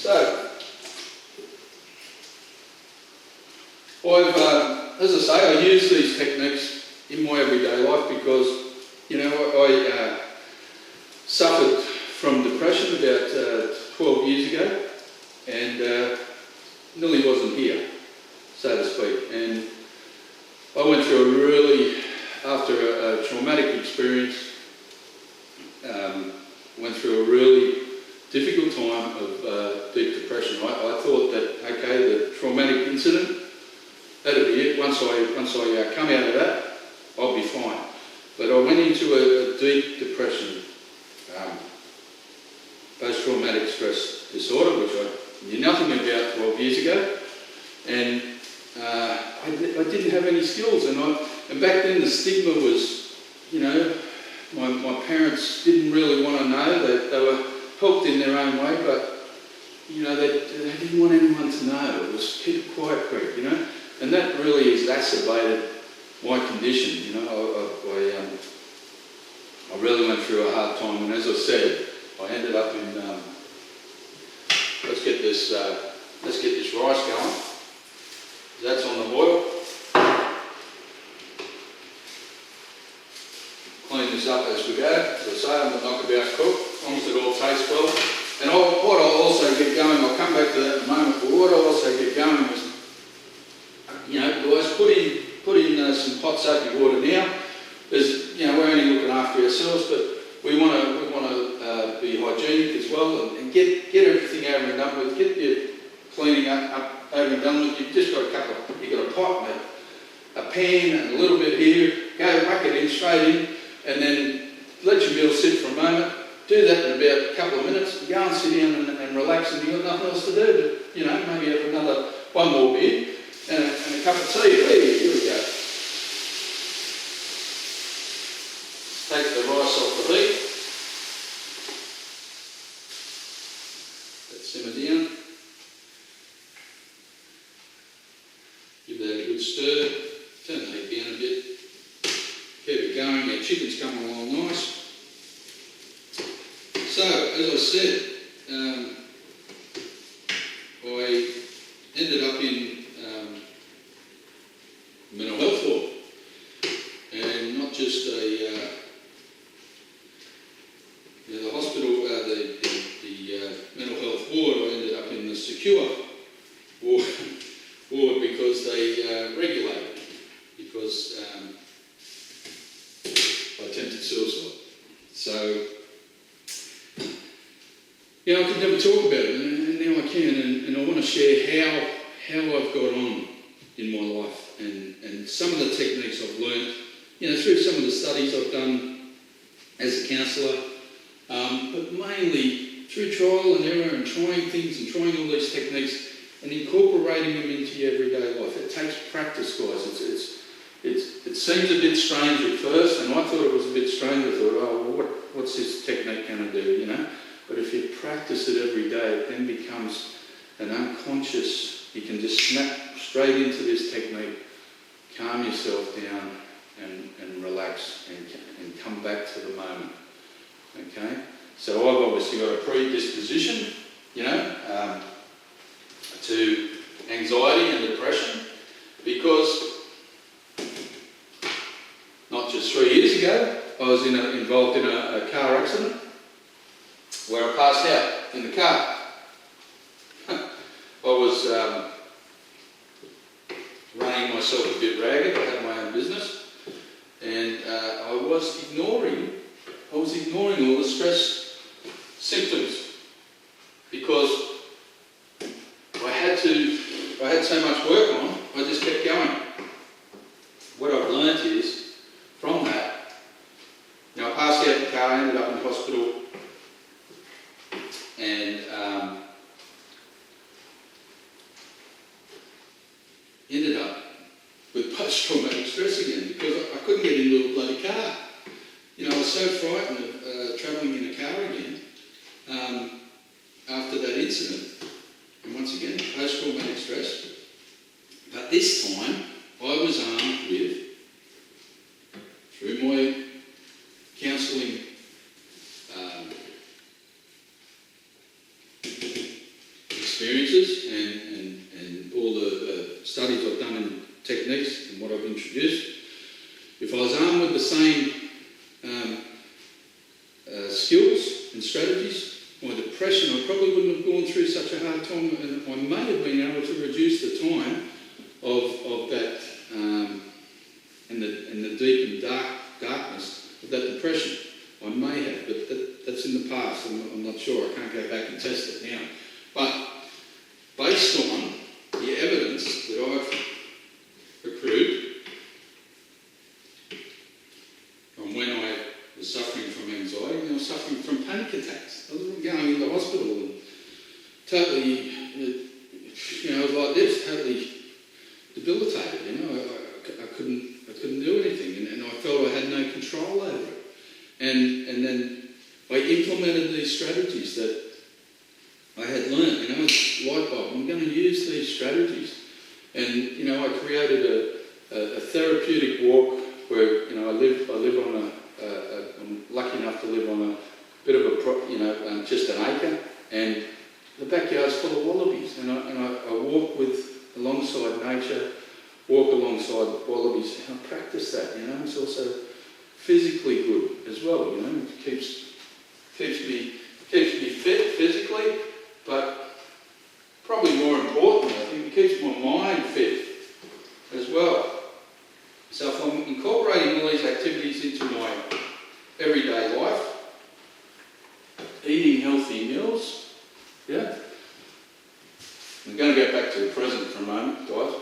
So, as I say, I use these techniques in my everyday life because, you know, I suffered from depression about 12 years ago and nearly wasn't here, so to speak. And I went through after a traumatic experience, went through a really difficult time of deep depression. I thought that, okay, the traumatic incident, that'll be it. Once I come out of that, I'll be fine. But I went into a deep depression, post-traumatic stress disorder, which I knew nothing about 12 years ago, and I didn't have any skills. And back then the stigma was, you know, my parents didn't really want to know. They were helped in their own way, but you know, they didn't want anyone to know. It was keep it quiet, Greg, you know. And that really exacerbated my condition, you know. I really went through a hard time, and as I said, I ended up in, let's get this rice going. That's on the boil. Clean this up as we go. As I say, I'm a knockabout cook, as long as it all tastes well. And what I'll also get going, I'll come back to that in a moment, but what I'll also get going is, you know, guys, put in some hot soapy water now. There's, you know, we're only looking after ourselves, but we want to be hygienic as well and get everything over and done with. Get your cleaning up over and done with. You've just got you've got a pot and a pan and a little bit here. Go whack it in straight in, and then let your meal sit for a moment. Do that in about a couple of minutes. Go and sit down and relax, and you've got nothing else to do. But, you know, maybe have one more beer and a cup of tea. Here we go. Take the rice off the heat. Let it simmer down. Give that a good stir. Turn the heat down a bit. Keep it going. Our chicken's coming along nice. So, as I said, I ended up in mental health ward, and not just the hospital, the mental health ward. I ended up in the secure ward because they regulated me, because I attempted suicide. So, you know, I could never talk about it, and now I can, and I want to share how I've got on in my life, and some of the techniques I've learned, you know, through some of the studies I've done as a counsellor, but mainly through trial and error and trying things and trying all these techniques and incorporating them into your everyday life. It takes practice, guys. It seems a bit strange at first, and I thought it was a bit strange. I thought, oh, well, what's this technique going to do, you know? But if you practice it every day, it then becomes an unconscious, you can just snap straight into this technique, calm yourself down and relax and come back to the moment, okay? So I've obviously got a predisposition, you know, to anxiety and depression, because not just 3 years ago, I was involved in a car accident where I passed out in the car. I was running myself a bit ragged. I had my own business, and I was ignoring all the stress symptoms because I had so much work on. I just kept going. What I've learnt is from that, you know, I passed out in the car, ended up in hospital. And ended up with post-traumatic stress again because I couldn't get into a bloody car. You know, I was so frightened of travelling in a car again after that incident. And once again, post-traumatic stress. But this time, I was armed with, through my counselling experiences and all the studies I've done in techniques and what I've introduced, if I was armed with the same skills and strategies, my depression, I probably wouldn't have gone through such a hard time, and I may have been able to reduce the time of that and the deep and darkness of that depression. I may have, but that's in the past. I'm not sure. I can't go back and test it now. But based on the evidence that I've accrued from when I was suffering from anxiety, and I was suffering from panic attacks. I was going into hospital and totally, like this, totally debilitated. I couldn't do anything, and I felt I had no control over it. And then I implemented these strategies that I had learnt. It's light bulb. I'm going to use these strategies, and I created a therapeutic walk where I live on I'm lucky enough to live on a bit of a just an acre, and the backyard's full of wallabies, and I walk alongside nature, walk alongside wallabies, and I practice that. It's also physically good as well. It keeps me fit physically, but probably more important, I think, it keeps my mind fit as well. So if I'm incorporating all these activities into my everyday life, eating healthy meals, I'm going to go back to the present for a moment, guys.